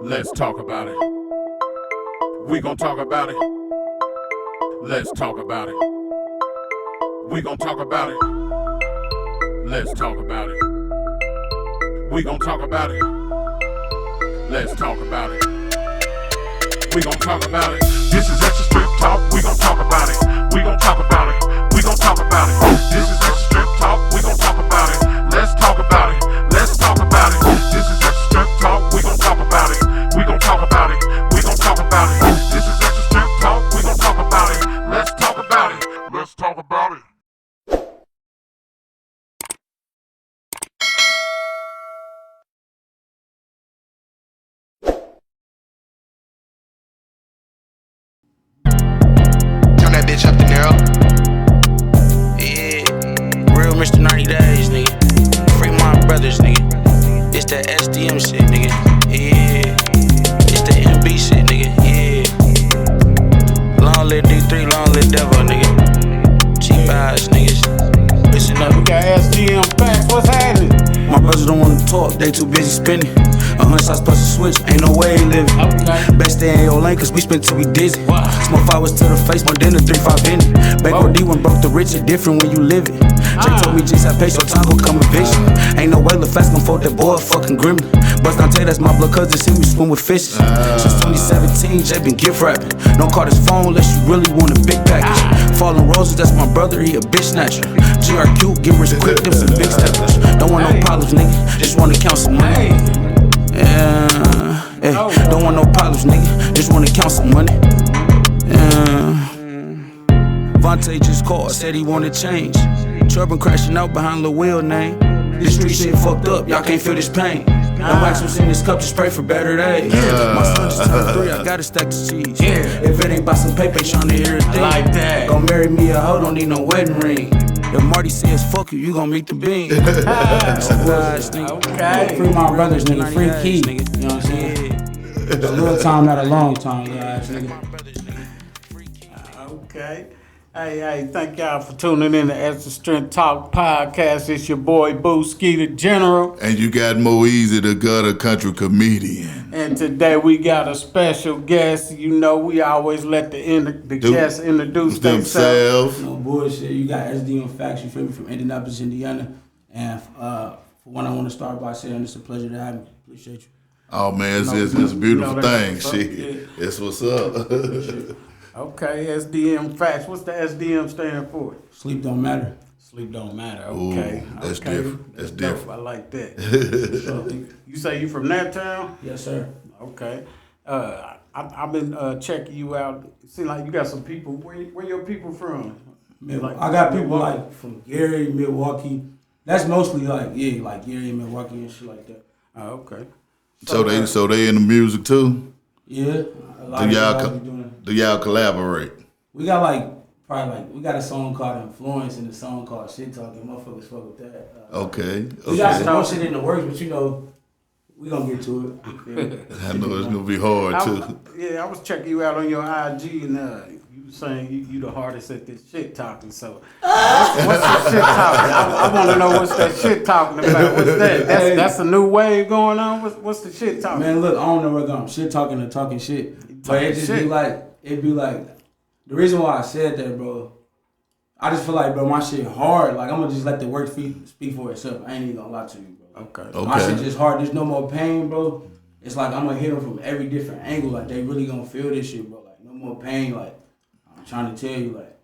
Let's talk about it. We gon' talk about it. Let's talk about it. We gon' talk about it. Let's talk about it. We gon' talk about it. Let's talk about it. We gon' talk about it. This is extra strip talk. We gon' talk about it. We gon' talk about it. We gon' talk about it. This is extra strip talk. We gon' talk about it. Let's talk about it. Let's talk about it. This is extra strip talk. We gon' talk about it. We gon' talk about it. We gon' talk about it. This is extra strip talk. We gon' talk about it. Let's talk about it. Let's talk about it. Bitch up the narrow. Yeah, real Mr. 90 Days, nigga. Free my brothers, nigga. It's that SDM shit, nigga. Yeah, it's that MB shit, nigga. Yeah. Long live D3, long live Devil, nigga. Cheap ass niggas. Listen up. We got SDM Faxt. What's happening? My brothers don't wanna talk, they too busy spending. 100 shots plus a switch, ain't no way he living. Okay. Best stay in your lane, cause we spent till we dizzy. Smoke flowers to the face, more than a 3-5 in it. Back OD when broke the rich, it different when you live it. Jay told me just have patience, so time gon' come eviction. Ain't no way the fast gon' fold that boy fucking grim. Bust Dante, that's my blood cousin, see me swim with fishes. Since 2017, Jay been gift wrapping. Don't call his phone unless you really want a big package. Falling Roses, that's my brother, he a bitch snatcher. GRQ, get rich quick, them some big steppers. Don't want no problems, nigga, just wanna count some money. Yeah, don't want no problems, nigga. Just wanna count some money. Vontae just called, said he wanna change. Trouble crashing out behind Lil Will name. This street shit fucked up, y'all can't feel this pain. No wax was in this cup, just pray for better days. My son just turned 3, I gotta stack the cheese. If it ain't about some paper, tryna hear a thing. Like that. Gon' marry me a hoe, don't need no wedding ring. If Marty says fuck you, you gon' meet the bean. Okay. Free my brothers, nigga. Free Key. You know what I'm saying? It's a little time, not a long time, guys, nigga. Okay. Hey, thank y'all for tuning in to Extra Strength Talk Podcast. It's your boy Booski the General. And you got Moeezy, the gutter country comedian. And today we got a special guest. You know, we always let the guests introduce themselves. No bullshit. You got SDM Faxt, you feel me, from Indianapolis, Indiana. And for one, I want to start by saying it's a pleasure to have me. Appreciate you. Oh man, it's a beautiful thing. What's up? Shit, it's what's up. Okay, SDM Faxt. What's the SDM stand for? Sleep don't matter. Sleep don't matter. Okay. Ooh, that's okay. different. That's dope. different. I like that. You say you from that town? Yes, sir. Okay. I've been checking you out. It seems like you got some people. Where your people from? Like, I got people like from Gary, Milwaukee. That's mostly like Gary, Milwaukee and shit like that. Oh, okay. So they in the music too? Yeah. Do y'all collaborate? We got we got a song called Influence and a song called Shit Talking. Motherfuckers fuck with that. Okay. We got some more shit in the works, but you know, we gonna get to it. I know it's gonna be hard too. I was checking you out on your IG and you were saying you the hardest at this shit talking. So what's the shit talking? I want to know what's that shit talking about. What's that? That's a new wave going on. What's the shit talking? Man, look, I don't know where I'm going. Shit talking and talking shit. But it just be like, the reason why I said that, bro, I just feel like, bro, my shit hard. Like, I'm gonna just let the work speak for itself. I ain't even gonna lie to you, bro. Okay. My shit just hard. There's no more pain, bro. It's like I'm gonna hit them from every different angle. Like, they really gonna feel this shit, bro. Like, no more pain. Like, I'm trying to tell you, like,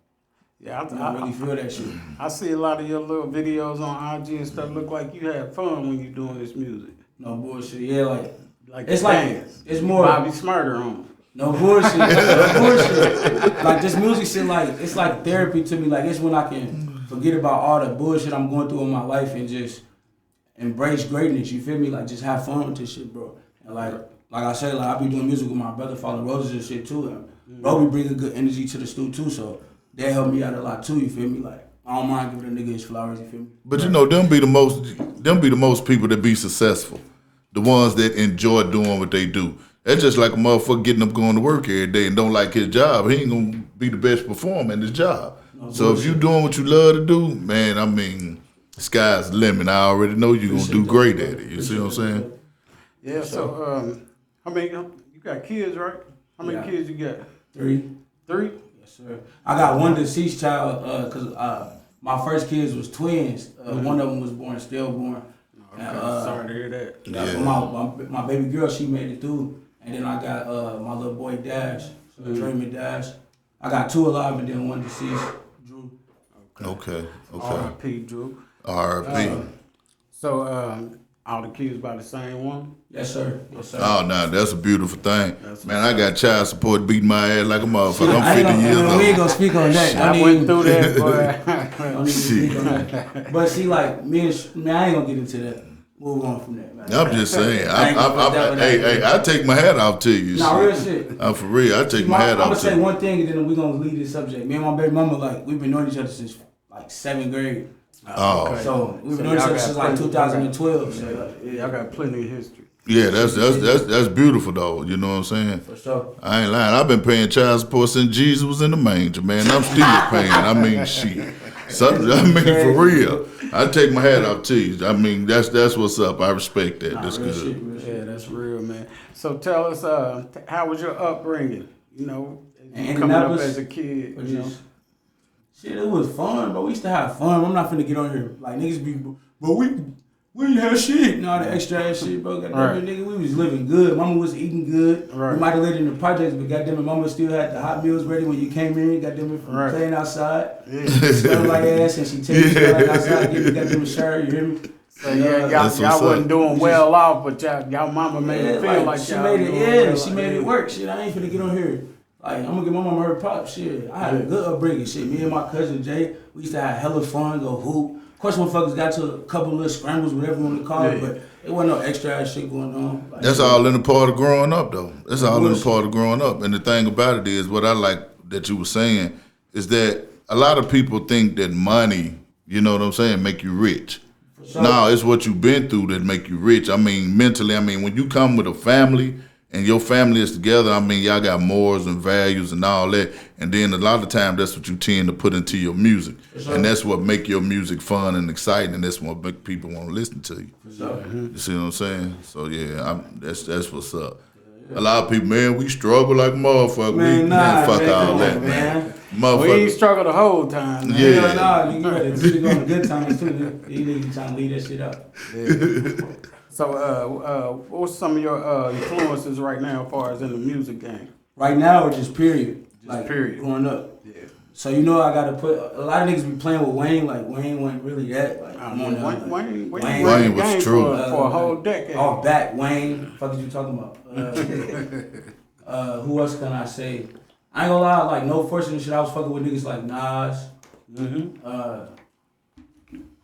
yeah, I really feel that shit. I see a lot of your little videos on IG and stuff. Look like you have fun when you doing this music. No bullshit. Yeah, like it's dance. It's more Bobby Smurder on. No bullshit. No bullshit. Like, this music shit, like, it's like therapy to me. Like, it's when I can forget about all the bullshit I'm going through in my life and just embrace greatness. You feel me? Like, just have fun with this shit, bro. And like I said, like, I be doing music with my brother, Falling Roses and shit too. And bro, we bringing good energy to the studio too. So that helped me out a lot too. You feel me? Like, I don't mind giving a nigga his flowers. You feel me? But you know, them be the most people that be successful. The ones that enjoy doing what they do. That's just like a motherfucker getting up going to work every day and don't like his job. He ain't gonna be the best performer in his job. So if you doing what you love to do, man, I mean, sky's the limit. I already know you're gonna do great at it. You see what I'm saying? Yeah. So How many? You got kids, right? How many kids you got? 3. 3? Yes, sir. I got one deceased child because my first kids was twins. One of them was born stillborn. Okay. Sorry to hear that. Yeah. My baby girl, she made it through. And then I got my little boy Dash, Dreamer Dash. I got 2 alive and then 1 deceased, Drew. Okay. R.I.P. Drew. R.I.P. So all the kids by the same one? Yes, sir. Yes, sir. Oh, nah, that's a beautiful thing. Man, I got child support beating my ass like a motherfucker. I'm 50 years old. We ain't gonna speak on that. I went through that, boy. Don't even speak on that. But see, like, I ain't gonna get into that. Move on from that, man. I'm just saying. I take my hat off to you. Nah, real shit. I'm for real. I take my hat I'm off gonna to say you. one thing and then we're gonna leave this subject. Me and my baby mama, like, we've been knowing each other since like 7th grade. Oh. So we've been knowing each other since like 2012. So, Y'all got plenty of history. Yeah, that's beautiful though. You know what I'm saying? For sure. I ain't lying. I've been paying child support since Jesus was in the manger, man. I'm still paying. I mean, shit. For real. I take my hat off to you. I mean, that's what's up. I respect that. That's good. Yeah, that's real, man. So tell us, how was your upbringing? You know, And coming up as a kid. You know, shit, it was fun, but we used to have fun. I'm not finna get on here like niggas be, but we ain't have shit. No, the extra ass shit, bro. Goddamn it, nigga, we was living good. Mama was eating good. Right. We might have lived in the projects, but goddamn it, mama still had the hot meals ready when you came in. Goddamn it, from playing outside. Yeah. Smelling like ass, and she take you like outside, give you goddamn a shower. You hear me? So y'all wasn't doing well off, but y'all mama made it feel like she y'all made it. doing Yeah, well. she made it work. Shit, I ain't finna get on here. Like, I'm gonna give my mama her pop. Shit, I had a good upbringing. Shit, me and my cousin Jay, we used to have hella fun, go hoop. Of course, motherfuckers got to a couple of little scrambles, whatever you want to call it, but it wasn't no extra ass shit going on. Like, That's all in the part of growing up, though. That's all in the part of growing up. And the thing about it is, what I like that you were saying is that a lot of people think that money, you know what I'm saying, make you rich. Sure. No, it's what you've been through that make you rich. I mean, mentally, when you come with a family and your family is together, y'all got morals and values and all that. And then a lot of times that's what you tend to put into your music. Sure. And that's what make your music fun and exciting, and that's what make people want to listen to you. Sure. You see what I'm saying? So yeah, that's what's up. A lot of people, man, we struggle like motherfucker. Fuck all that, man. We ain't struggle the whole time. Man. Yeah. Nah, you better speak on the good times too. You niggas trying to leave that shit up. Yeah. So, what's some of your influences right now as far as in the music game? Right now, or just period? Just period. Growing up. Yeah. So, you know, I got to put, a lot of niggas be playing with Wayne, like Wayne wasn't really that. Like, Wayne was true. For a whole decade. Off back, Wayne, what the fuck is you talking about? Who else can I say? I ain't gonna lie, like, no fortune and shit, I was fucking with niggas like Nas.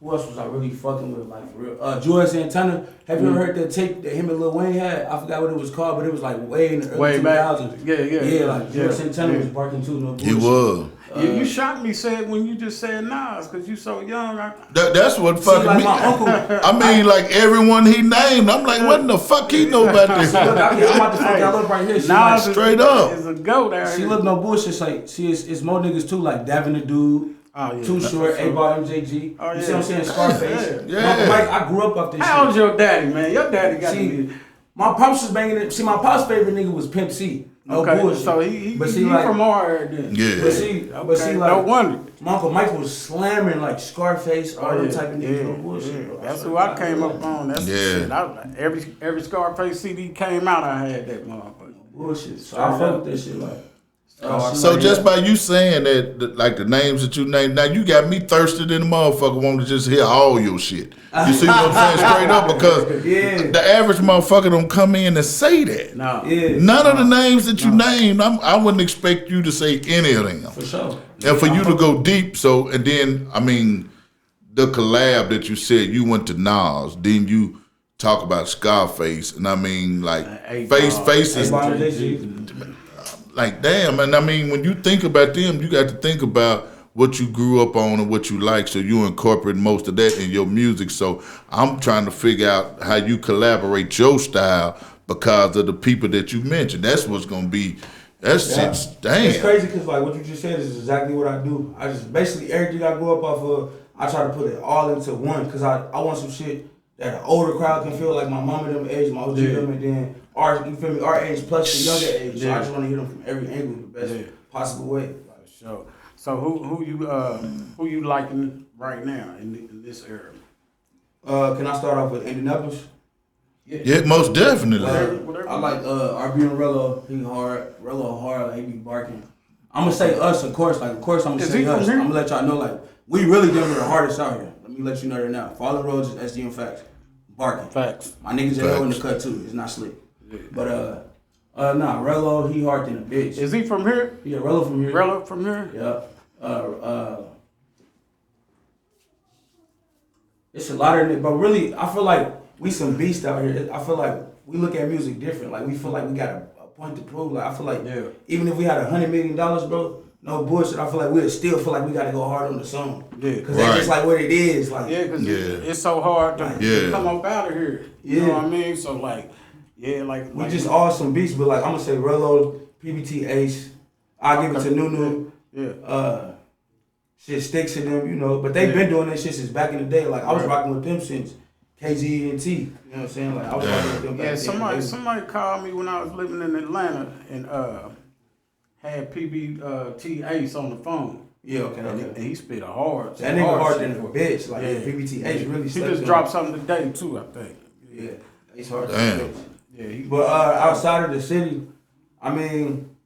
Who else was I really fucking with, like, for real? Joy Santana. Have you ever heard that tape that him and Lil Wayne had? I forgot what it was called, but it was like way in the early 2000s. Yeah, like Joy Santana was barking too, no bullshit. He was. You shocked me when you just said Nas, because you so young. That's what fucking like me. My uncle, like everyone he named, I'm like, what the fuck he know about this? Look, I'm about to fuck y'all up right here. She Nas like, straight up. is a goat out she here. look no bullshit. Like, it's more niggas too, like Davin the Dude. Oh, yeah. Too Short, A-Ball, MJG. Oh, You see what I'm saying? Scarface. Yeah. Mike, I grew up off this How old's shit. your daddy, man? Your daddy got to be... My pops was banging it. See, my pop's favorite nigga was Pimp C. No bullshit. So he like, from our then. Yeah. But see, like, no wonder. My Uncle Mike was slamming like Scarface, all them type of niggas. No bullshit. Bro. That's who I came up on. That's the shit. Every Scarface CD came out, I had that motherfucker. Bullshit. So I fuck with that shit like. So just by you saying that, like the names that you named, now you got me thirsted in the motherfucker wanting to just hear all your shit. You see what I'm saying? Straight up, because the average motherfucker don't come in and say that. No. None of the names that you named, I wouldn't expect you to say any of them. For sure. And for you to go deep, and then, the collab that you said, you went to Nas, then you talk about Scarface, and faces. Like, damn, and when you think about them, you got to think about what you grew up on and what you like, so you incorporate most of that in your music. So I'm trying to figure out how you collaborate your style because of the people that you mentioned. That's what's going to be, shit's damn. It's crazy because, like, what you just said is exactly what I do. I just, basically, everything I grew up off of, I try to put it all into one because I want some shit that an older crowd can feel, like my mama them age, my OG them, and then our, you feel me, our age plus the younger age. So I just want to hit them from every angle the best possible way. So, who you liking right now in this era? Can I start off with Indianapolis? Yeah, most definitely. Whatever. I like RB and Rello. He hard. Rello hard. Like, he be barking. I'm gonna say us, of course. Like, of course, I'm gonna say us. I'm gonna let y'all know, like, we really them the hardest out here. Let me let you know that now. Fallen Roads is SDM Faxt. Barking. Facts. My niggas are in the cut too. It's not slick. But nah, Rello, he hard than a bitch. Is he from here? Yeah, Rello from here. Rello from here? Yeah. It's a lot of it, but really, I feel like we some beasts out here. I feel like we look at music different. Like, we feel like we got a point to prove. Like, I feel like even if we had $100 million, bro, no bullshit, I feel like we'd still feel like we got to go hard on the song. Yeah. Because that's just like what it is. Like, because it's so hard to come up out of here. You know what I mean? So, like, we just all some beasts, but like, I'm going to say Rello, PBT Ace. I'll give it to Nunu. Shit sticks in them, you know. But they've been doing that shit since back in the day. Like, I was rocking with them since KGENT. You know what I'm saying? Like, I was rocking with them back then. Somebody called me when I was living in Atlanta and had PBT Ace on the phone. Yeah, okay. And he spit a hard. That nigga hard than a bitch. Like, PBT Ace really he just dropped something today, too, I think. Yeah, Ace hard than a bitch. Yeah, but outside of the city, I mean,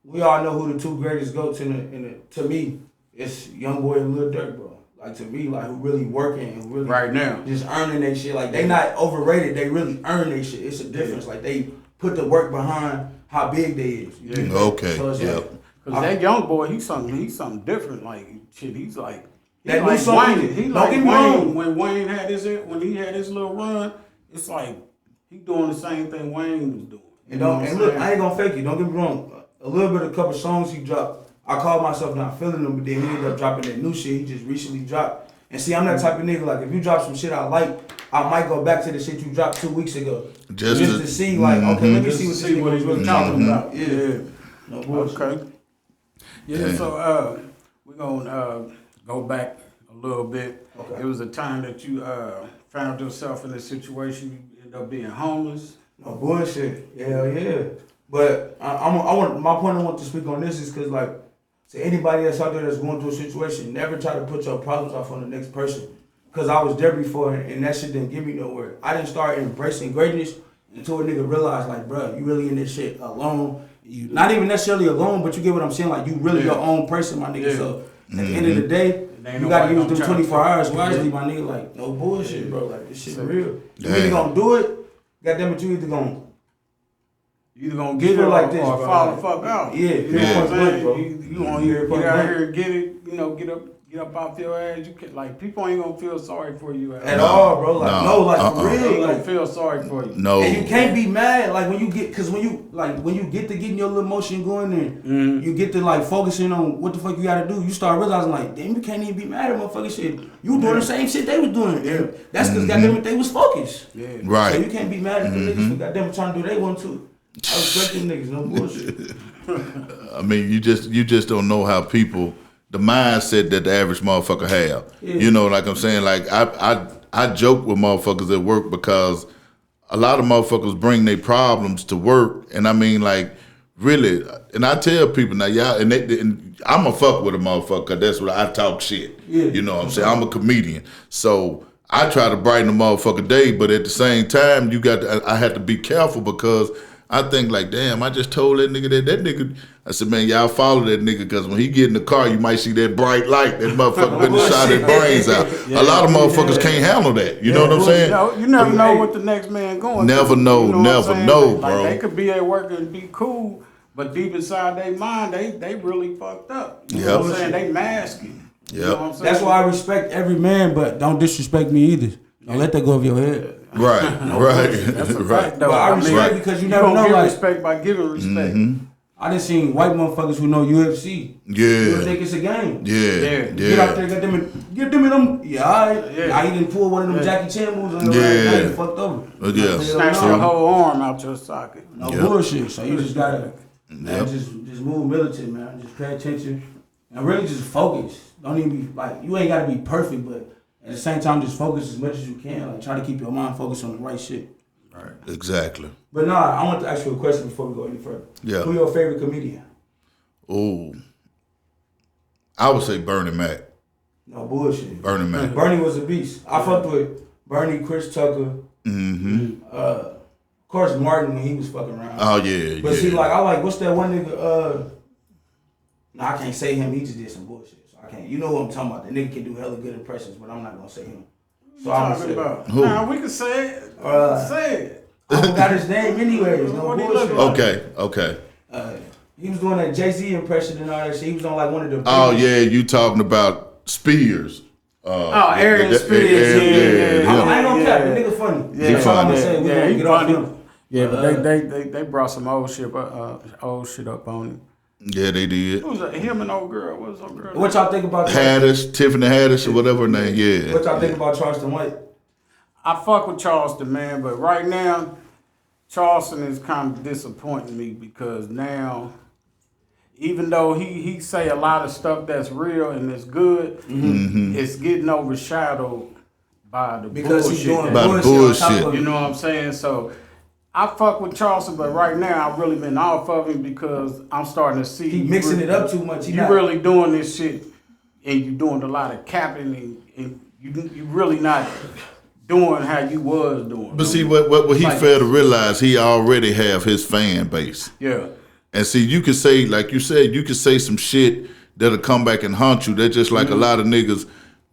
we all know who the two greatest goats to me. It's Young Boy and Lil Durk, bro. Like, to me, like, who really working and really right now just earning their shit. Like, they not overrated. They really earn their shit. It's a difference. Like, they put the work behind how big they is. Okay. So it's like, because that Young Boy, he's something different. Like, shit, he's like that like Wayne. He like Wayne. When Wayne had his little run, it's like he doing the same thing Wayne was doing. And look, I ain't gonna fake it. Don't get me wrong. A couple songs he dropped, I called myself not feeling them, but then he ended up dropping that new shit he just recently dropped. And see, I'm that type of nigga, like, if you drop some shit I like, I might go back to the shit you dropped 2 weeks ago. Just to see, like, okay, let me see what this nigga was really talking about. Yeah. No bullshit. Okay. Yeah, so we're gonna go back a little bit. Okay. It was a time that you found yourself in a situation, you ended up being homeless. No bullshit. Hell yeah. But my point I want to speak on this is because, like, to anybody that's out there that's going through a situation, never try to put your problems off on the next person. Because I was there before, and that shit didn't get me nowhere. I didn't start embracing greatness until a nigga realized, like, bro, you really in this shit alone. You not even necessarily alone, but you get what I'm saying? Like, you really your own person, my nigga. So, at the end of the day, you gotta use them 24 hours wisely, my nigga. Like, no bullshit, bro. Like, this shit real. You either gonna do it, goddamn it, you either gonna get it like this, or bro. fall the fuck out. Yeah, you know what I'm saying? bro. You want to get out here and get it, you know, get up off your ass. You can, like, people ain't gonna feel sorry for you at all, bro. Like, for real, they ain't like, gonna feel sorry for you. No. And you can't be mad, like, when you get to getting your little motion going and you get to, like, focusing on what the fuck you gotta do, you start realizing, like, damn, you can't even be mad at motherfucking shit. You doing the same shit they was doing. Yeah. That's because goddamn it, they was focused. Yeah. Right. So you can't be mad at the niggas for goddamn it trying to do they want to. I respect them niggas, no bullshit. I mean, you just don't know how people, the mindset that the average motherfucker have. Yeah. You know, like I'm saying, like I joke with motherfuckers at work because a lot of motherfuckers bring their problems to work, and I mean, like, really, and I tell people now, y'all, and I'm a fuck with a motherfucker. That's what I talk shit. Yeah. You know what I'm saying? I'm a comedian, so I try to brighten the motherfucker day, but at the same time, I have to be careful because I think, like, damn, I just told that nigga, I said, man, y'all follow that nigga because when he get in the car, you might see that bright light. That motherfucker been shot his brains out. A lot of motherfuckers can't handle that. You know what I'm saying? You never know what the next man going never through. know, You know never know, like, bro. They could be at work and be cool, but deep inside their mind, they really fucked up. You know what I'm saying? They masking. You know what I'm saying? That's why I respect every man, but don't disrespect me either. Don't let that go over your head. Right, right. That's a right. fact, though. But I respect because you never know. Give like, respect by giving respect. I done seen white motherfuckers who know UFC. Yeah. You think it's a game. Yeah. Get out there, get them in them. Yeah, alright. Yeah. Now he didn't pull one of them Jackie Chan moves on the right. Now he fucked over. Yeah. Snatch your whole arm out your socket. No bullshit. So you just gotta just move militant, man. Just pay attention and really just focus. Don't even be like, you ain't gotta be perfect, but At the same time, just focus as much as you can. Like, try to keep your mind focused on the right shit. Right. Exactly. But no, I want to ask you a question before we go any further. Yeah. Who your favorite comedian? Oh, I would say Bernie Mac. No bullshit. Bernie Mac. Bernie was a beast. I fucked with Bernie, Chris Tucker. Mm-hmm. Of course, Martin when he was fucking around. Oh yeah. But see, like I like what's that one nigga? No, I can't say him. He just did some bullshit, so I can't. You know what I'm talking about? The nigga can do hella good impressions, but I'm not gonna say him. So I'm Talking about. Who? Nah, we can say it. Say it. I forgot his name anyways. No What he bullshit. look Okay. He was doing that Jay-Z impression and all that shit. He was on like one of the. Oh yeah, you talking about Spears? Aaron Spears. Yeah. I ain't gonna cap. The nigga funny. Yeah, That's all I'm gonna say. We gonna he get off funny. him. Yeah, but they brought some old shit up on him. Yeah, they did. Who was that? Him and old girl. What was old girl? What y'all think about Haddish, Tiffany Haddish, or whatever her name. Yeah. What y'all think about Charleston White? I fuck with Charleston, man, but right now, Charleston is kind of disappointing me because now, even though he say a lot of stuff that's real and it's good, it's getting overshadowed by the Because bullshit. he's doing By the bullshit. on top bullshit. of You it. know what I'm saying? So I fuck with Charleston, but right now I've really been off of him because I'm starting to see He mixing it up too much. He You not- really doing this shit, and you doing a lot of capping, and you really not doing how you was doing. But see, what he failed to realize, he already have his fan base. Yeah. And see, you could say, like you said, you could say some shit that'll come back and haunt you. That's just like a lot of niggas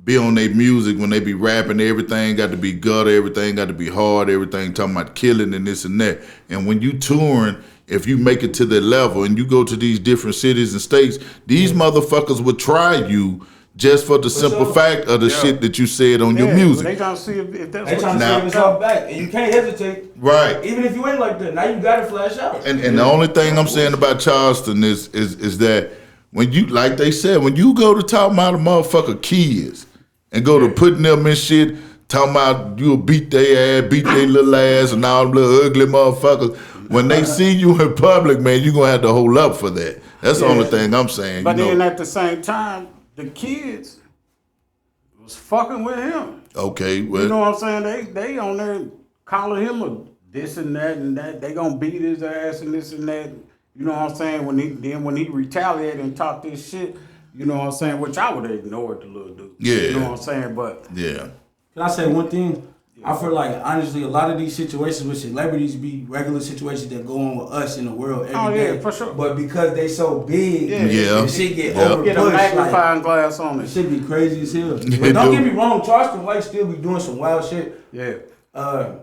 be on their music when they be rapping. Everything got to be gutter. Everything got to be hard. Everything talking about killing and this and that. And when you touring, if you make it to that level and you go to these different cities and states, these motherfuckers would try you just for the simple fact of the shit that you said on your Yeah, music. They trying to see if that's They what trying to Now- save himself back, and you can't hesitate. Right. Even if you ain't like that, now you got to flash out. And the only thing I'm saying about Charleston is that when you, like they said, when you go to talk about a motherfucker kids and go to putting them in shit, talking about you'll beat their ass, beat their little ass, and all them little ugly motherfuckers. When they see you in public, man, you gonna have to hold up for that. That's the only thing I'm saying. But you know? then at the same time, the kids was fucking with him. Okay, well, You know what I'm saying? They on there calling him a this and that and that. They gonna beat his ass and this and that. You know what I'm saying? When he retaliated and talked this shit, you know what I'm saying? Which I would have ignored the little dude. Yeah. You know what I'm saying? But yeah. Can I say one thing? I feel like, honestly, a lot of these situations with celebrities be regular situations that go on with us in the world every day. for sure. But because they so big, Yeah. the shit get Yeah. overpushed. Get a Like, magnifying glass on the it. shit be crazy as hell. It But don't do. get me wrong, Charleston White still be doing some wild shit. Yeah. I'm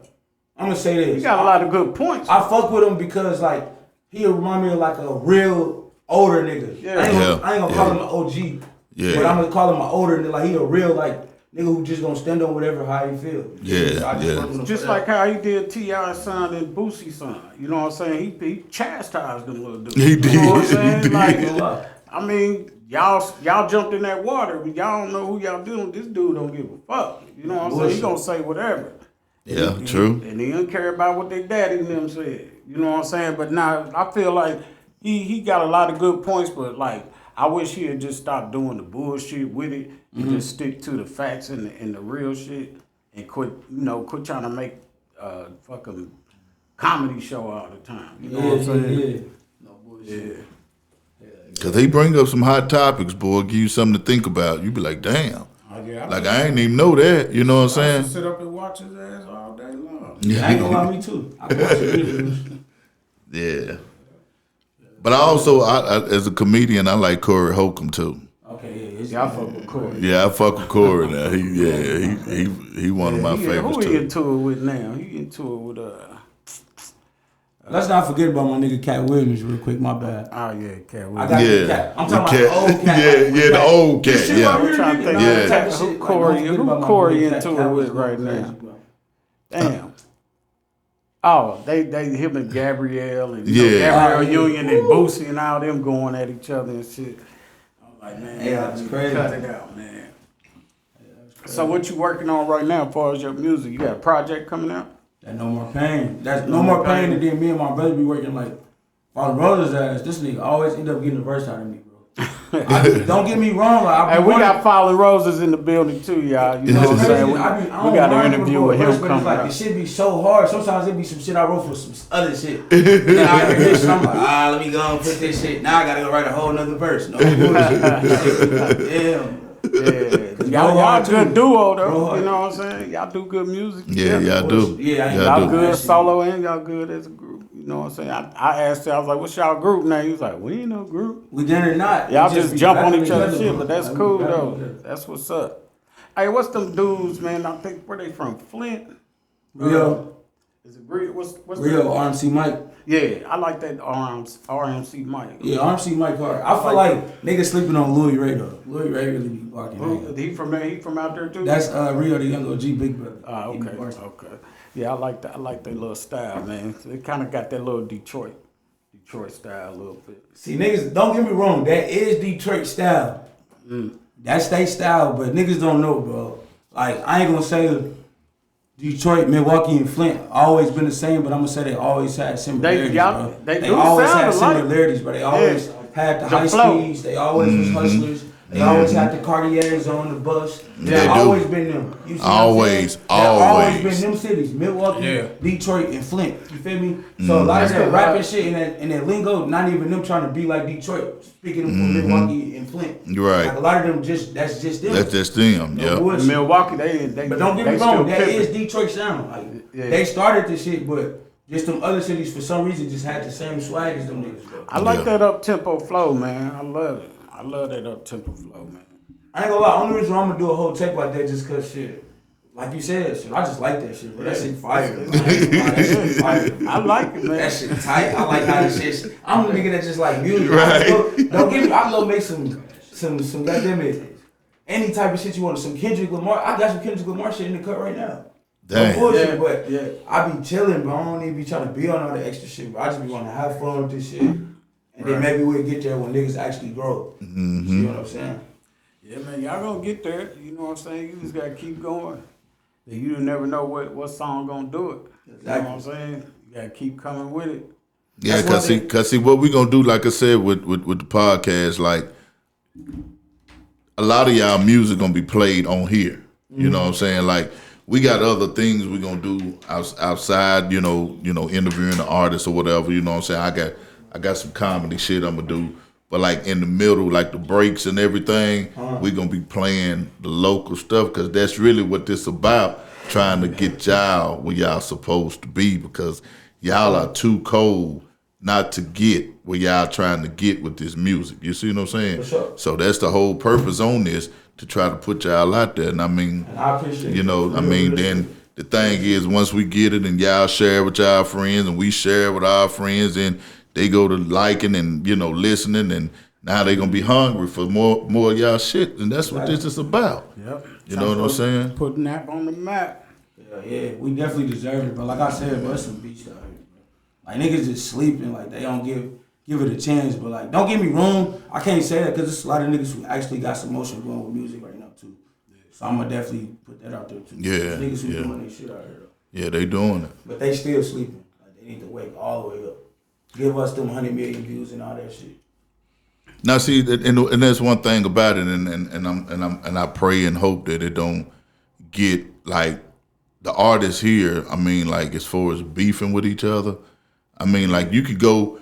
gonna say this. He got a lot of good points. I fuck with him because like he remind me of like a real older nigga. Yeah. I ain't gonna call Yeah. him an OG. Yeah. But I'm gonna call him an older nigga. Like he a real like nigga who just gonna stand on whatever how he feel. Yeah, So I just yeah. fuck with him Just for like that. how he did T.I.'s son and Boosie's son. You know what I'm saying? He chastised them little dudes. He did. You know what I'm saying? He did. Like, I mean, y'all jumped in that water, but y'all don't know who y'all dealing with. This dude don't give a fuck. You know what I'm saying? He Bullshit. gonna say whatever. Yeah, true. And he don't care about what their daddy and them said. You know what I'm saying? But now I feel like he got a lot of good points, but like I wish he had just stopped doing the bullshit with it and just stick to the facts and the real shit and quit trying to make fucking comedy show all the time. You know what I'm saying? Yeah. No bullshit. Yeah. Cause he bring up some hot topics, boy, give you something to think about. You be like, damn. Like I ain't even know that. You know what I'm saying? Sit up and watch his ass all day long. I ain't gonna lie, me too. I can watch it. Yeah. But I also, I as a comedian, I like Corey Holcomb too. Okay, yeah. Yeah, I fuck with Corey. Yeah, I fuck with Corey now. He one of my favorites Who he too. into it with now? He into it with Let's not forget about my nigga Cat Williams real quick. My bad. oh yeah, Cat I Williams. got Yeah, the cat. I'm the talking about the old cat. Yeah, the old cat. Shit, Yeah. I'm trying to think. Yeah. type of Who shit. Corey- Don't forget who about my Corey boy into Cat it with was right crazy, now? bro. Damn. Oh, they him and Gabrielle and Yeah. Gabrielle Union and Boosie and all them going at each other and shit. I'm like, man, Yeah, that's crazy. cut it out, man. So what you working on right now as far as your music? You got a project coming out? That No More Pain. That's No More Pain, and then me and my brother be working like Father Brother's ass. This nigga always end up getting the verse out of me, bro. Don't get me wrong. Like, Hey, we got Fallen Roses in the building too, y'all. You know what I'm saying? We got an interview with him coming like, up. the shit be so hard. Sometimes it be some shit I wrote for some other shit. Then I hear this, I'm like, let me go and put this shit. Now I gotta go write a whole nother verse. No bullshit. Damn. Yeah, y'all good duo though. You know what I'm saying? Y'all do good music. Yeah, y'all do. Yeah, Y'all good solo and y'all good as a group. You know what I'm saying? I asked her, I was like, what's y'all group name? He was like, we ain't no group. We done or not. Y'all We just be jump on rapping each other's together, shit, but that's like, cool we rapping though. together. That's what's up. Hey, what's them dudes, man? I think where they from? Flint? Rio. Is it Rio? What's Rio, RMC Mike. Yeah, I like that RMC Mike. Yeah, RMC Mike hard. I feel like niggas sleeping on Louis Ray though. Louis Ray really be barking. He from out there too? That's Rio, the young OG big brother. Okay. Yeah, I like that. I like their little style, man. They kind of got that little Detroit style a little bit. See, niggas, don't get me wrong. That is Detroit style. That's they style, but niggas don't know, bro. Like, I ain't gonna say Detroit, Milwaukee, and Flint always been the same, but I'm gonna say they always had similarities, bro. They always sound had alike. similarities, bro. They always had the high flow. speeds. They always was hustlers. They always had the Cartiers on the bus. They always do. been them. You see Always, what I'm saying? They always always. been them cities, Milwaukee, Yeah. Detroit, and Flint. You feel me? So a lot of that rapping shit and that lingo, not even them trying to be like Detroit, speaking from Milwaukee and Flint. Right. Like a lot of them that's just them. That's just them. No Yeah. bullshit. Milwaukee, they But don't get me they wrong, still that pimping. is Detroit sound. Like Yeah. they started this shit, but just them other cities for some reason just had the same swag as them niggas, bro. I like Yeah. that up tempo flow, man. I love it. I love that up tempo flow, man. I ain't gonna lie, only reason I'm gonna do a whole tape like that just cause shit. Like you said, shit, I just like that shit, bro. That shit fire. That shit fire. I like it, man. That shit tight. I like how this shit. I'm a nigga that just like music. Right. Don't get me. I go make some goddamn it. Any type of shit you want. Some Kendrick Lamar. I got some Kendrick Lamar shit in the cut right now. Damn. No bullshit, Yeah, but yeah. I be chilling, bro. I don't even be trying to be on all the extra shit, bro. I just be wanting to have fun with this shit. And then maybe we'll get there when niggas actually grow. You see what I'm saying? Yeah, man, y'all gonna get there. You know what I'm saying? You just gotta keep going. You never know what song gonna do it. You know what I'm saying? You gotta keep coming with it. Yeah, That's cause see, what we gonna do, like I said, with the podcast, like a lot of y'all music gonna be played on here. You know what I'm saying? Like we got other things we gonna do outside. You know, interviewing the artists or whatever. You know what I'm saying? I got some comedy shit I'm gonna do. But like in the middle, like the breaks and everything, we gonna be playing the local stuff because that's really what this about. Trying to get y'all where y'all supposed to be because y'all are too cold not to get where y'all trying to get with this music. You see what I'm saying? For sure. So that's the whole purpose on this to try to put y'all out there. And I mean, And I appreciate you know, I mean, then the thing is once we get it and y'all share it with y'all friends and we share it with our friends and they go to liking and, you know, listening, and now they gonna be hungry for more of y'all shit, and that's what this is about. Yep. You know what I'm saying? Putting that on the map. Yeah, we definitely deserve it, but like I said, bro, it's some beats out here, bro. Like niggas just sleeping, like they don't give it a chance. But like, don't get me wrong, I can't say that because there's a lot of niggas who actually got some motion going with music right now too. So I'm gonna definitely put that out there too. Yeah, There's niggas who yeah. doing their shit out here though. Yeah, they doing it. But they still sleeping. Like they need to wake all the way up. Give us them 100 million views and all that shit. Now, see, and that's one thing about it, and I pray and hope that it don't get like the artists here. I mean, like as far as beefing with each other. I mean, like you can go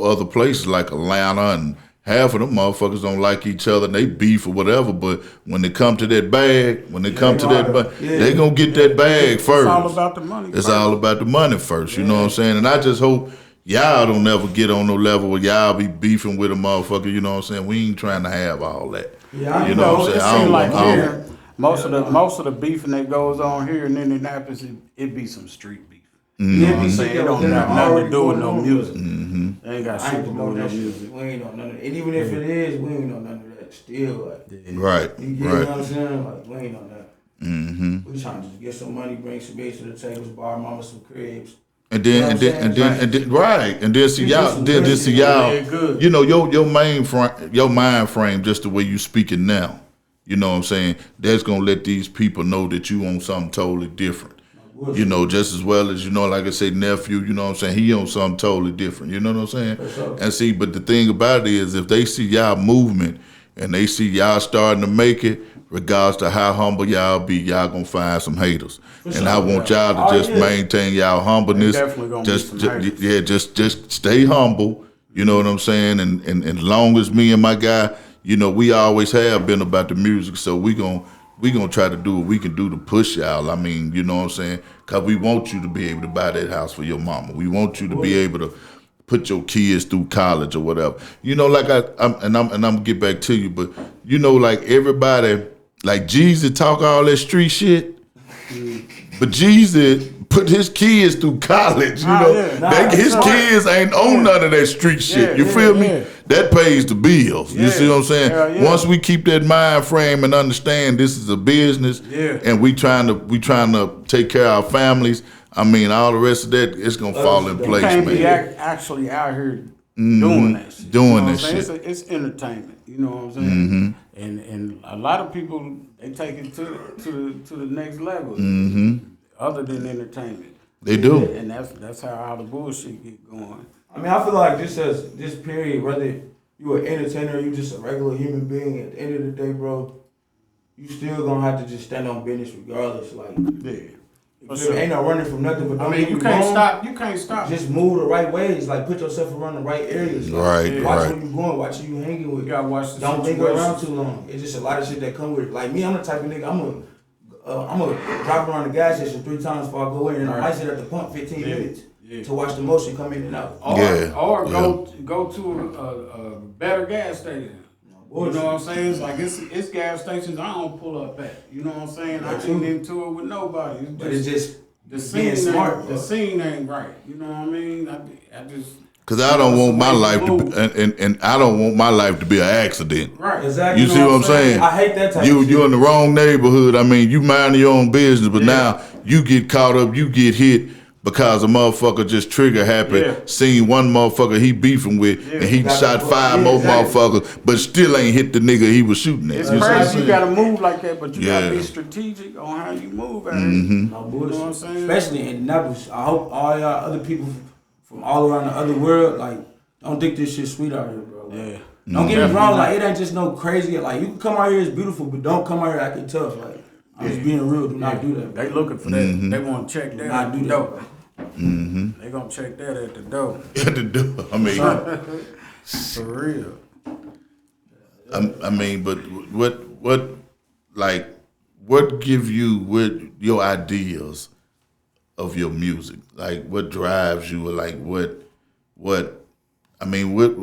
other places like Atlanta, and half of them motherfuckers don't like each other, and they beef or whatever. But when they come to that bag, they gonna get that bag first. It's all about the money. It's all about the money first. You know what I'm saying? And I just hope y'all don't ever get on no level where y'all be beefing with a motherfucker. You know what I'm saying? We ain't trying to have all that. Yeah, You know what I'm it saying? I seems don't like want- here, most of the beefing that goes on here in Indianapolis, it be some street beef. Yeah, I'm saying it don't got nothing to do with no music. It ain't got I shit ain't to do promote with no that shit. music. We ain't on none of that. And even if it is, we ain't on none of that. Still, like, Right, you get what right. I'm saying? Like, we ain't on that. We trying to just get some money, bring some base to the tables, buy our mama some cribs. And then, You know and what I'm then, right, and then see y'all, then see y'all. Yeah, good. You know your mind frame, just the way you speaking now. You know what I'm saying? That's gonna let these people know that you on something totally different. You know, just as well as, you know, like I say, nephew, you know what I'm saying, he on something totally different, you know what I'm saying? Sure. And see, but the thing about it is, if they see y'all movement and they see y'all starting to make it, regardless to how humble y'all be, y'all gonna find some haters. And I want y'all to just maintain y'all humbleness. Definitely gonna be some haters. Yeah, just stay humble, you know what I'm saying? And as long as me and my guy, you know, we always have been about the music, so we gonna try to do what we can do to push y'all. I mean, you know what I'm saying? Because we want you to be able to buy that house for your mama. We want you to be able to put your kids through college or whatever. You know, like I'm gonna get back to you, but you know, like everybody, like Jesus talk all that street shit, but Jesus put his kids through college. You know, his kids ain't on none of that street shit. You feel me? That pays the bills. You see what I'm saying? Once we keep that mind frame and understand this is a business, and we trying to take care of our families. I mean, all the rest of that, it's gonna fall in place, man. You can't man. be actually out here doing that shit. Doing you know that shit. It's entertainment. You know what I'm saying? And a lot of people, they take it to the next level. Other than entertainment. They do. And that's how all the bullshit get going. I mean, I feel like this period, whether you an entertainer or you just a regular human being, at the end of the day, bro, you still gonna have to just stand on business regardless. Like, ain't no running from nothing. But don't you can't stop. You can't stop. Just move the right ways. Like, put yourself around the right areas. Like, watch where you going. Watch who you hanging with. You gotta watch the Don't linger around too long. It's just a lot of shit that come with it. Like me, I'm the type of nigga. I'm gonna drive around the gas station 3 times before I go in, and I might sit at the pump 15 minutes to watch the motion come in and out. Or go to a better gas station. You know what I'm saying? It's like it's gas stations I don't pull up at. You know what I'm saying? I ain't into it with nobody. It's just the scene smart. The scene ain't right. You know what I mean? I just. Cause I don't want my life to be, and I don't want my life to be an accident. Right. Exactly. You see what I'm saying? I hate that type of shit. You're in the wrong neighborhood. I mean, you mind your own business, but now you get caught up, you get hit because a motherfucker just trigger happy, seen one motherfucker he beefing with, and he shot 5 more motherfuckers, but still ain't hit the nigga he was shooting at. It's crazy you gotta move like that, but you gotta be strategic on how you move out here. You know what I'm saying? Especially in Indianapolis. I hope all y'all other people from all around the other world, like, don't think this shit sweet out here, bro. Like, don't get me wrong, like, it ain't just no crazy. Like, you can come out here, it's beautiful, but don't come out here acting tough. Like, I'm just being real. Do not do that. They looking for that. They want to check that. Not do that. They gonna check that at the door. At the door. I mean, for real. I mean, but what give you your ideas of your music? Like, what drives you? Or like, what? I mean, what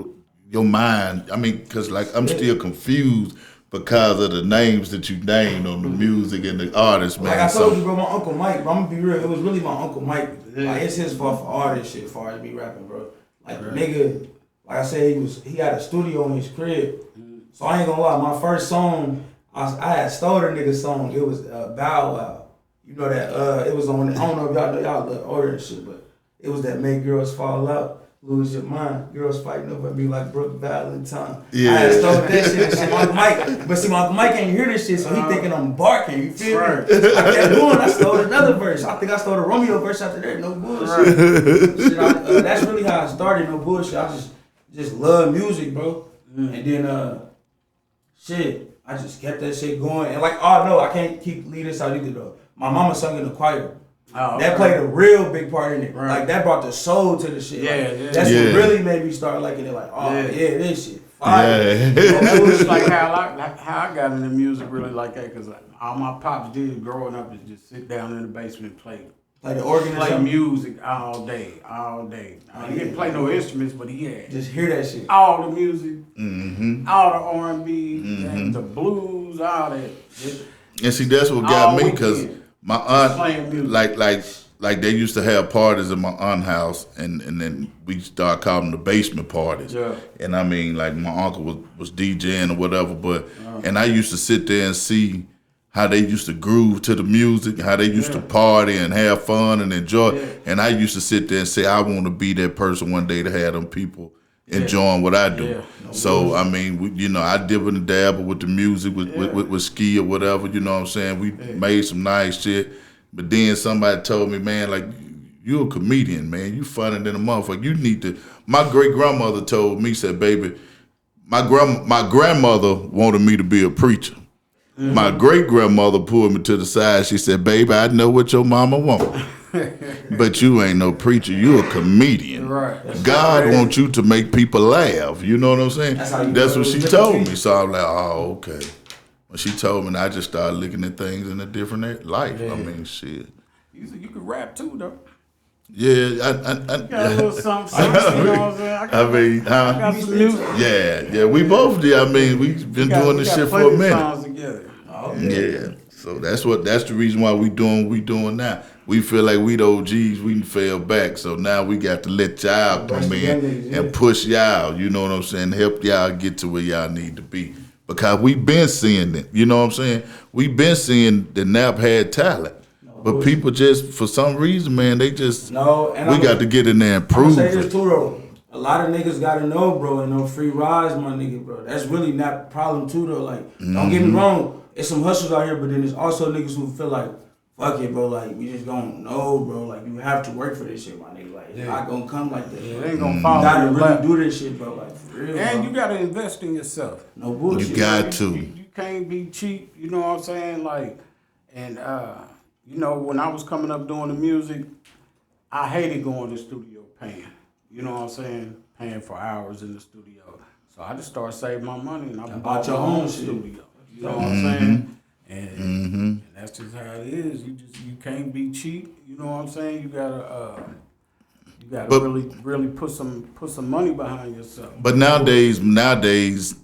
your mind? I mean, because like I'm still confused because of the names that you named on the music and the artists, man. Like I told you, bro, my Uncle Mike, bro, I'm gonna be real, it was really my Uncle Mike. Like, it's his fault for all this shit as far as me rapping, bro. Like, the nigga, like I said, he had a studio in his crib. So I ain't gonna lie, my first song, I had stole the nigga's song. It was Bow Wow. You know that, it was on, I don't know if y'all know, y'all love order and shit, but it was that Make Girls Fall Out. Lose your mind. Girls fighting over me like Brooke Valentine. Yeah. I had stole that shit and shit. My Uncle Mike, but see, my Uncle Mike ain't hear this shit, so he thinking I'm barking. You feel me? I kept doing. I stole another verse. I think I stole the Romeo verse after that. No bullshit. Shit, that's really how I started. No bullshit. I just love music, bro. And then shit, I just kept that shit going. And like, oh no, I can't leave this out either though. My mama sung in the choir. That played a real big part in it. Like, that brought the soul to the shit. That's what really made me start liking it. Like, this shit fire. That was like how I got into music really like that, because all my pops did growing up is just sit down in the basement and play. Like the organ, play music all day. He didn't play no instruments, but he had just hear that shit. All the music, all the R&B, and the blues, all that. And see, that's what got me, because my aunt, like they used to have parties at my aunt's house, and then we started calling them the basement parties. Yeah. And I mean, like, my uncle was DJing or whatever, but and I used to sit there and see how they used to groove to the music, how they used to party and have fun and enjoy. Yeah. And I used to sit there and say, I want to be that person one day to have them people enjoying what I do. Yeah. So, I mean, I dibble and dabble with the music, with ski or whatever, you know what I'm saying? We made some nice shit. But then somebody told me, man, like, you a comedian, man. You funny than a motherfucker. You need to. My great grandmother told me, said, baby, my grandmother wanted me to be a preacher. My great grandmother pulled me to the side. She said, baby, I know what your mama want. But you ain't no preacher. You a comedian. Right. God wants you to make people laugh. You know what I'm saying? That's what she told me. So I'm like, oh, okay. When she told me, I just started looking at things in a different light. I mean, shit. You said you could rap too, though. Yeah, Got a little something, you know what I'm saying? I got some music. Yeah, we both did. I mean, we've been doing this shit for a minute. Songs together. Yeah, so that's the reason why we doing what we doing now. We feel like we the OGs, we fell back, so now we got to let y'all come in and push y'all. You know what I'm saying? Help y'all get to where y'all need to be, because we been seeing it. You know what I'm saying? We been seeing that Nap had talent. But people just, for some reason, man, they just, we got to get in there and prove I'm gonna say it. this too, though. A lot of niggas gotta know, bro, and no free rides, my nigga, bro. That's really not the problem, too, though. Like, don't get me wrong, there's some hustlers out here, but then there's also niggas who feel like, fuck it, bro, like, we just don't know, bro. Like, you have to work for this shit, my nigga. Like, it's not gonna come like that. It ain't gonna fall. You gotta really do this shit, bro. Like, for real. And bro. you gotta invest in yourself. No bullshit. You got to. You can't be cheap, you know what I'm saying? Like, and, you know, when I was coming up doing the music, I hated going to the studio paying. You know what I'm saying? Paying for hours in the studio. So I just started saving my money and I bought your own studio. You know what I'm saying? And that's just how it is. You can't be cheap. You know what I'm saying? You gotta really put some money behind yourself. But nowadays,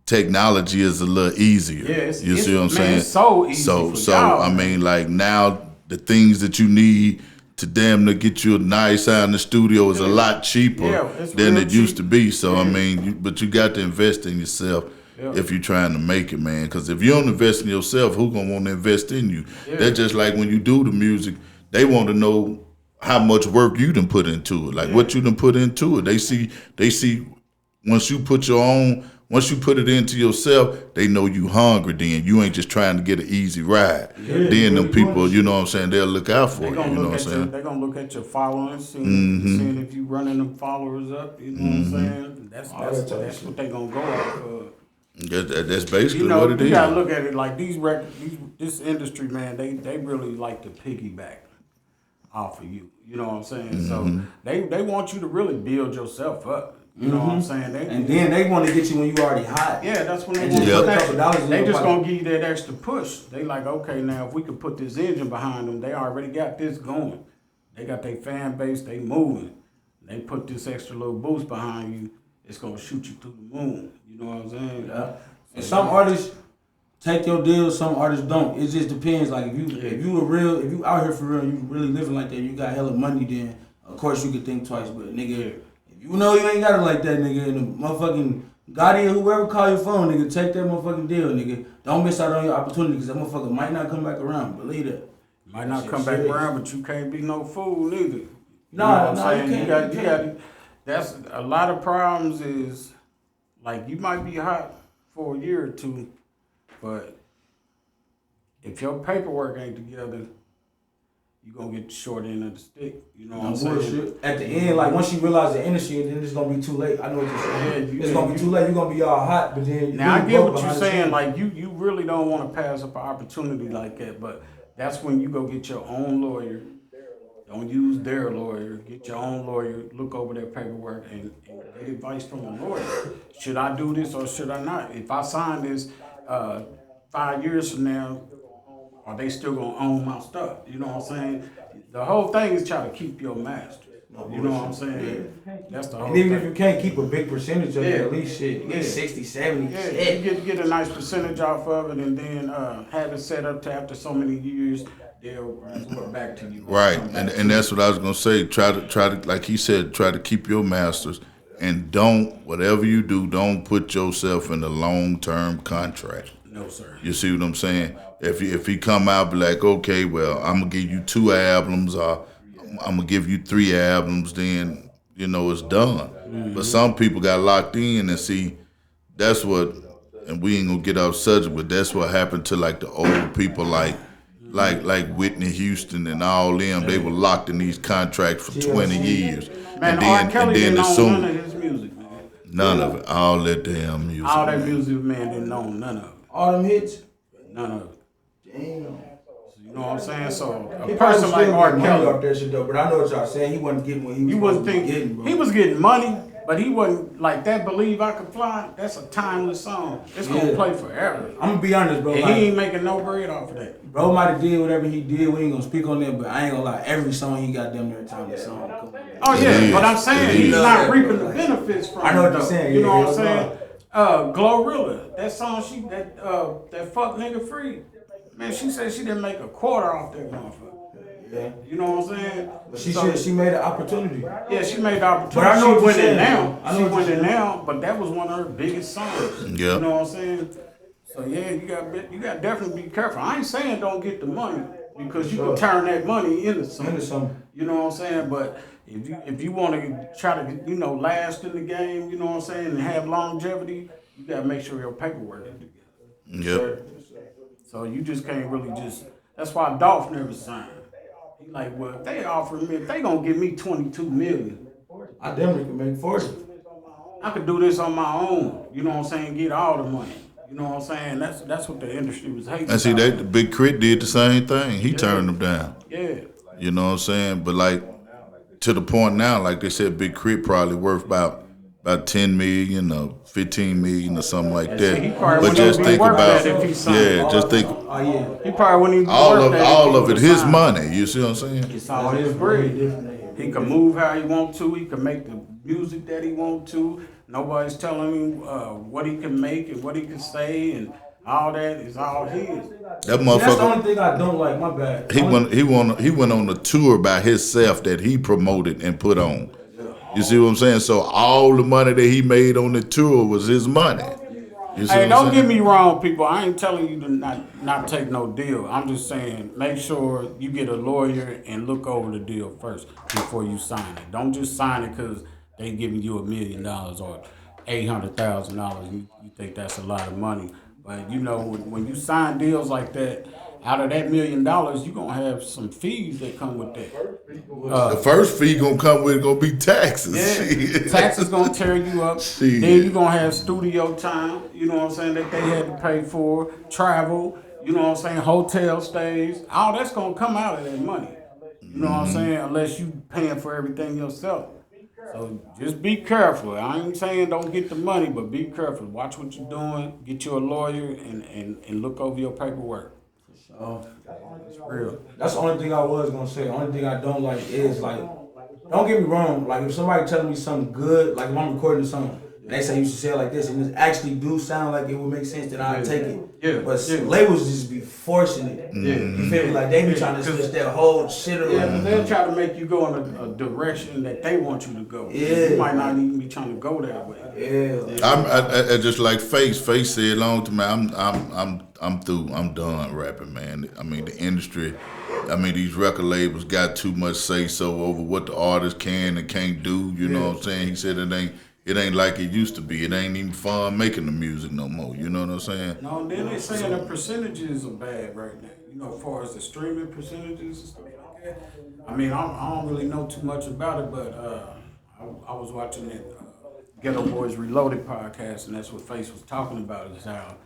technology is a little easier. Yeah, you see what I'm saying? It's so easy. So y'all, I mean, like, now the things that you need to get you a nice sound in the studio is a lot cheaper than it used to be. So I mean, but you got to invest in yourself if you're trying to make it, man. Because if you don't invest in yourself, who gonna want to invest in you? That's just like when you do the music, they want to know how much work you done put into it, like what you done put into it. They see once you put it into yourself, they know you hungry. Then you ain't just trying to get an easy ride. Then them people, you know what I'm saying, they'll look out for you. You know what I'm saying? They're gonna look at your following, seeing if you running them followers up. You know what I'm saying? That's what they gonna go off of. That's basically what it is. You gotta look at it like this industry, man. They really like to piggyback off of you. You know what I'm saying? So they want you to really build yourself up. You know what I'm saying? And then they want to get you when you already hot. Yeah, that's when they want to put a couple dollars. They just gonna give you that extra push. They like, okay, now if we could put this engine behind them, they already got this going. They got their fan base, they moving. They put this extra little boost behind you, it's gonna shoot you through the moon. You know what I'm saying? Yeah. And some artists take your deals, some artists don't. It just depends. Like if you out here for real, you really living like that, you got hella money, then of course you could think twice. But nigga, you know you ain't got it like that, nigga, and the motherfucking Gotti or whoever call your phone, nigga, take that motherfucking deal, nigga. Don't miss out on your opportunity, because that motherfucker might not come back around. Believe that. Might not come back around, but you can't be no fool neither. No, you got. That's a lot of problems. Is like you might be hot for a year or two, but if your paperwork ain't together, you gonna get the short end of the stick. You know what I'm saying? At the end, like once you realize the industry, then it's gonna be too late. I know what you're saying. It's gonna be too late. You're gonna be all hot, but then now I get what you're saying. Like you really don't want to pass up an opportunity like that, but that's when you go get your own lawyer. Don't use their lawyer. Get your own lawyer. Look over their paperwork and get advice from a lawyer. Should I do this or should I not? If I sign this 5 years from now, are they still gonna own my stuff? You know what I'm saying? The whole thing is try to keep your master. You know what I'm saying? That's the whole thing. And even if you can't keep a big percentage of it, at least shit, you get 60, 70. Yeah, you get a nice percentage off of it and then have it set up to after so many years, they'll report back to you. Right, and that's what I was gonna say. Try to, like he said, try to keep your masters, and whatever you do, don't put yourself in a long-term contract. No, sir. You see what I'm saying? If he come out, be like, okay, well, I'm gonna give you 2 albums, or I'm gonna give you 3 albums, then it's done. Mm-hmm. But some people got locked in, and see, that's what, and we ain't gonna get off subject, but that's what happened to like the old people, like like Whitney Houston and all them. They were locked in these contracts for 20 years. Man, and R. Kelly didn't own assumed none of his music, man. none of it. All that damn music. All that man. music, man, didn't own none of it. All them hits. None of it. Damn. You know what I'm saying? So a He person like R. money Kelly, off that shit though, but I know what y'all saying. He wasn't getting what he was you wouldn't supposed to be think getting, bro. he was getting money, but he wasn't like that. Believe I Could Fly. That's a timeless song. It's gonna play forever. I'm gonna be honest, bro. And Like, he ain't making no bread off of that. bro might have did whatever he did. We ain't gonna speak on that, but I ain't gonna lie. Every song he got damn near a timeless song. Oh It yeah, is. but I'm saying It he's is. not reaping the benefits from it. I know what though. you're saying, You yeah, know yeah, what I'm yeah. saying? Glorilla, that song that fuck nigga free. Man, she said she didn't make a quarter off that motherfucker. Yeah. You know what I'm saying? But she made an opportunity. Yeah, she made the opportunity. But I know what she you're went in saying, now. I know She what went you're in saying. now, but that was one of her biggest songs. Yeah. You know what I'm saying? So yeah, you got definitely be careful. I ain't saying don't get the money because you can turn that money into something. You know what I'm saying? But if you want to try to last in the game, you know what I'm saying, and have longevity, you got to make sure your paperwork is together. Yep. So you just can't really just. That's why Dolph never signed. He like, well, if they offer me, if they gonna give me $22 million, I definitely could make 40. I could do this on my own. You know what I'm saying? Get all the money. You know what I'm saying? That's what the industry was hating. And see, about. that Big Crit did the same thing. He turned them down. Yeah. You know what I'm saying? But like to the point now, like they said, Big Crit probably worth about 10 million or 15 million or something like that. See, he probably But wouldn't just even think worth about that if he signed. yeah, just think Oh yeah. He probably wouldn't even all worth of that if all he of it, would've his signed. money. You see what I'm saying? It's all his bread. He can move how he want to. He can make the music that he want to. Nobody's telling him what he can make and what he can say and all that is all his. That That's the motherfucker. only thing I don't like. My bad. He went on a tour by himself that he promoted and put on. You see what I'm saying? So all the money that he made on the tour was his money. You see Hey, what I'm don't saying? get me wrong, people. I ain't telling you to not take no deal. I'm just saying make sure you get a lawyer and look over the deal first before you sign it. Don't just sign it because they giving you $1 million or $800,000. You think that's a lot of money. But you know, when you sign deals like that, out of that $1 million, you're gonna have some fees that come with that. The first fee gonna come with gonna be taxes. Yeah, Shit. taxes gonna tear you up. Shit. Then you gonna have studio time. You know what I'm saying, that they had to pay for, travel. You know what I'm saying, hotel stays. All that's gonna come out of that money. You know what I'm saying, unless you paying for everything yourself. So just be careful. I ain't saying don't get the money, but be careful. Watch what you're doing. Get you a lawyer and look over your paperwork. It's real. That's the only thing I was gonna say. The only thing I don't like is like, don't get me wrong. Like if somebody telling me something good, like if I'm recording a song, and they say you should say it like this, and it actually do sound like it would make sense, then I'll take it. Yeah. But Yeah. labels just be forcing it. Yeah. You feel me? Like they be trying to switch that whole shit Yeah, around. because they'll try to make you go in a direction that they want you to go. Yeah. You might not even be trying to go that way. Yeah. I just like Face said long to me. I'm through. I'm done rapping, man. I mean the industry. I mean these record labels got too much say so over what the artist can and can't do. You know what I'm saying? He said it ain't like it used to be. It ain't even fun making the music no more. You know what I'm saying? No, then they saying the percentages are bad right now. You know, as far as the streaming percentages and stuff like that. I mean, I don't really know too much about it, but I was watching that Ghetto Boys Reloaded podcast, and that's what Face was talking about is how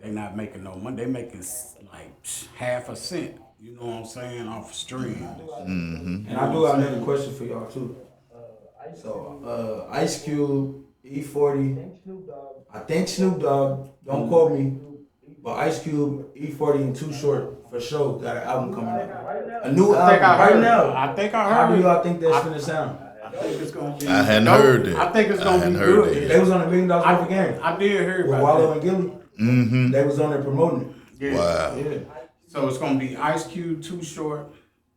they not making no money. They making like half a cent. You know what I'm saying, off stream. And I do have another question for y'all too. So Ice Cube, E40, I think Snoop Dogg, don't quote me, but Ice Cube, E40, and Too Short for sure got an album coming out. A new album right now. I think I How heard. do y'all think that's gonna sound? I think it's gonna be. I hadn't dope. heard it. I think it's I gonna be hadn't heard good. it. They was on $1 million worth of game I did hear with about Wallow that. and Gilly. Mm-hmm. They was on there promoting Yeah. Wow. it. Yeah. So it's gonna be Ice Cube, Too Short,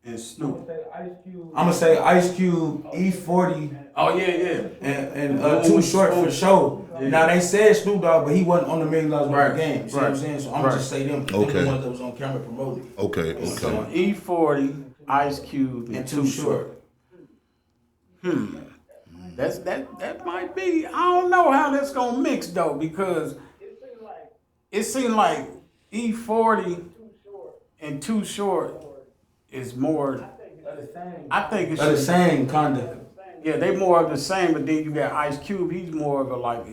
and Snoop. I'm gonna say Ice Cube, E40, Oh yeah. and Too Short for sure. Now they said Snoop Dogg, but he wasn't on the $1 million worth Right, of game. See what I'm saying? So I'm gonna just say them. 'Cause they Okay. the ones that was on camera promoting. Okay. So Okay. E40, Ice Cube, and Too Short. That might be. I don't know how that's gonna mix though, because it seemed like E40 and Too Short is more. I think it's They're the same kinda. Yeah, they more of the same, but then you got Ice Cube. He's more of a like.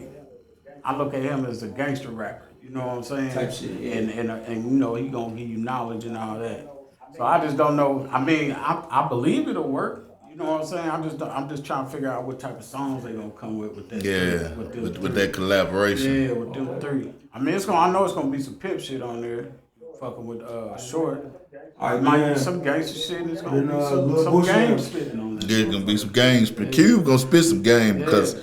I look at him as a gangster rapper. You know what I'm saying? Type shit, yeah. And you know he gonna give you knowledge and all that. So I just don't know. I mean, I believe it'll work. You know what I'm saying? I'm just trying to figure out what type of songs they gonna come with that. Yeah, with with that collaboration. Yeah, with them three. I mean, I know it's gonna be some pimp shit on there. Fucking with Short. Alright, Might man. be some gangster shit. And it's gonna Then, be Lil some Bush game on. spitting on that. There's gonna be some games, but Cube gonna spit some game because,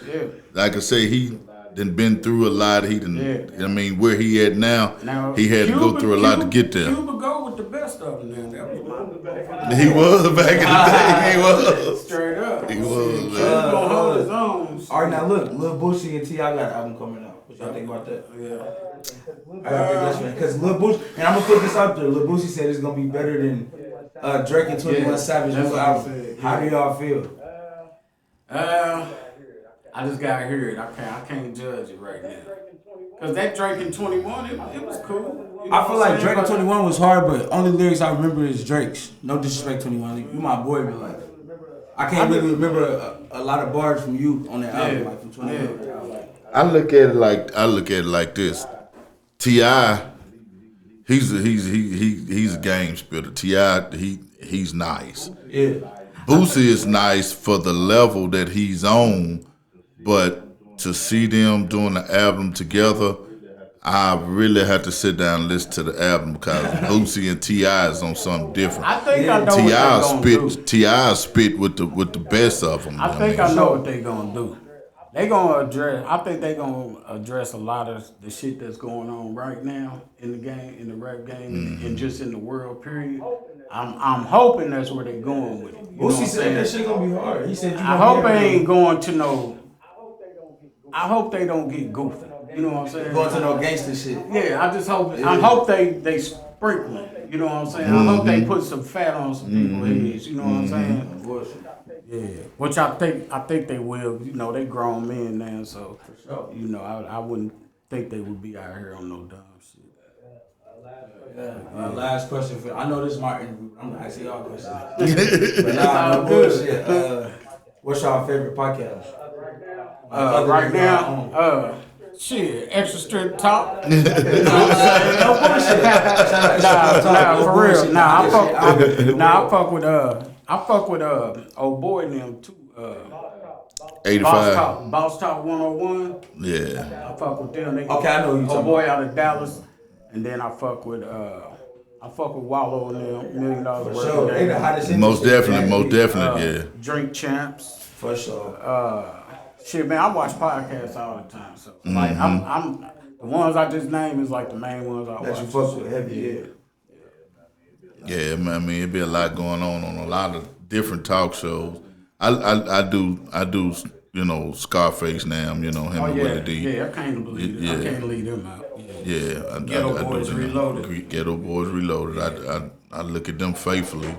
like I say, he done been through a lot. He done, I mean, where he at now he had to go through a lot to get there. Cuba go with the best of them. Then that was my He was back in the day. He was. straight up. He was. Cuba Man. gonna hold his own. All right, now look, Lil Boosie and T.I. got an album coming out. What y'all think about that? Yeah. I gotta think that's right. Because Lil Boosie, and I'm gonna put this out there. Lil Boosie said it's gonna be better than Drake and 21 Savage that's new what I album. said, How do y'all feel? I just gotta hear it. I can't judge it right now. Cause that Drake in 21, it was cool. You know I feel what I'm like Drake saying? and 21 was hard, but only lyrics I remember is Drake's. No disrespect, 21. You my boy, but like, I can't really remember a lot of bars from you on that album, like from 21. I look at it like this. T.I. He's a game spitter. T.I. he's nice. Yeah. Boosie is nice for the level that he's on, but to see them doing the album together, I really had to sit down and listen to the album because Boosie and T.I. is on something different. I think I know what they gonna do. T.I. spit with the best of them. I think I know what they gonna do. They gonna address. I think they gonna address a lot of the shit that's going on right now in the game, in the rap game, and just in the world. Period. I'm hoping that's where they going with it. You know what Boosie I'm said saying? that shit gonna be hard. He said I hope they ain't going to no. I hope they don't get goofy. You know what I'm saying? going to no gangster shit. Yeah, I just hope. I hope they sprinkle it. You know what I'm saying? I hope they put some fat on some people's heads. You know what I'm saying? Yeah, which I think they will. You know, they grown men now, so you know, I wouldn't think they would be out here on no dumb shit. Last question for I know this is my interview. I'm gonna ask y'all questions. But no bullshit. What's y'all favorite podcast? Right now, shit, Extra Strength Talk. You know what I'm saying? No bullshit. Nah, for real. I fuck with old boy and them too. 85. Boss Talk 101. Yeah. I fuck with them. They Okay, I know who you old talking boy out of Dallas, and then I fuck with Wallow and them $1 Million worth Sure. of They the game. hottest in Most this shit. definitely, yeah. Drink Champs. For sure. Shit, man, I watch podcasts all the time. So like, I'm the ones I just named is like the main ones I watch. That you fuck with heavy, yeah. Yeah, man, I mean, it'd be a lot going on a lot of different talk shows. I do, you know, Scarface now, you know, him and Willie D. Yeah, I can't believe it. I can't leave them out. Yeah, I Ghetto Boys do. Reloaded. Ghetto Boys Reloaded. I look at them faithfully.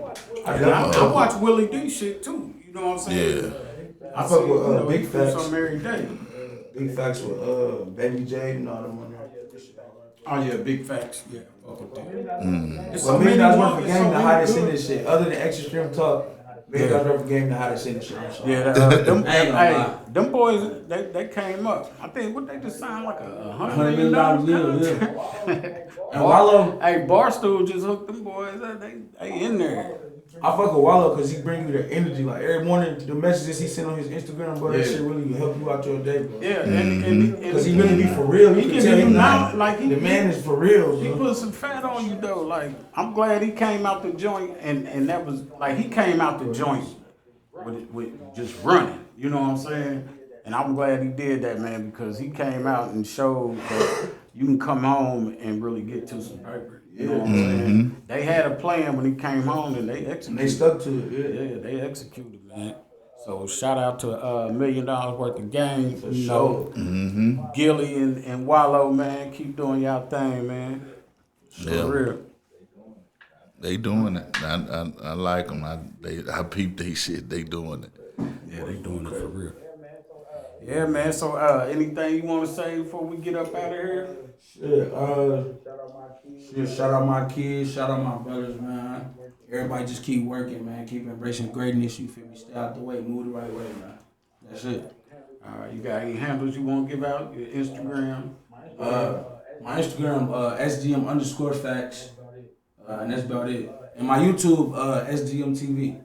I watch Willie D shit too. You know what I'm saying? Yeah. I fuck with Big Big Facts Facts. every day. Big Facts with Baby J and all them on there. Oh yeah, Big Facts. Yeah, fuck with that. It's Well, so $1 Million many worth of ones, game, so the many hottest in good. this shit. Other than Extra Stream Talk, $1 Million worth of game, the hottest in this shit. I'm sorry. Yeah, them boys, they came up. I think what they just signed like a $100 million deal, contract. And Wallow, Hey, Barstool just hooked them boys up. They in there. I fuck with Wallow because he bring you the energy. Like every morning, the messages he send on his Instagram, bro, that shit really help you out your day, bro. Yeah, and Because he really be for real. He You can can tell be him not not. like The man is for real, He bro. put some fat on you though. Like I'm glad he came out the joint, and that was like he came out the joint with just running. You know what I'm saying? And I'm glad he did that, man, because he came out and showed that you can come home and really get to some paper. You know what I'm saying? They had a plan when he came home, and they executed. They stuck to it, Yeah, they executed, man. So shout out to $1 million worth of game. You know, Gilly and Wallow, man, keep doing y'all thing, man. For Yeah. real. They doing it. I like them. I peep they shit. They doing it. Yeah, they doing it for real. Yeah, man. So, anything you want to say before we get up out of here? Shit, shout out my kids, shout out my brothers, man. Everybody just keep working, man. Keep embracing greatness, you feel me? Stay out the way, move the right way, man. That's it. All right, you got any handles you want to give out? Your Instagram? My Instagram, SDM_Faxt, and that's about it. And my YouTube, SDM TV.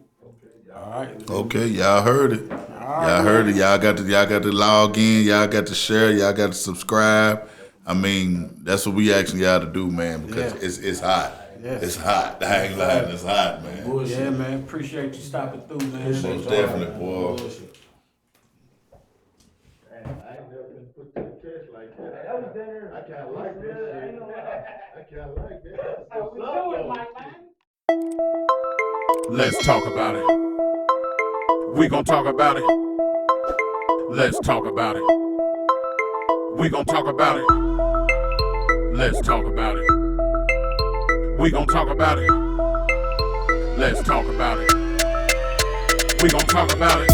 All right. Okay, y'all heard it. Y'all heard it. Y'all got to log in. Y'all got to share. Y'all got to subscribe. I mean, that's what we asking y'all to do, man, because it's hot. Yes. It's hot. I ain't lying. It's hot, man. Bullshit. Yeah, man. Appreciate you stopping through, man. Most definitely, boy. Bullshit. I ain't never been put to the test like that. I can't like that shit. I can't like that. Let's talk about it. We gon' talk about it. Let's talk about it. We gon' talk about it. Let's talk about it. We gon' talk about it. Let's talk about it. We gon' talk about it.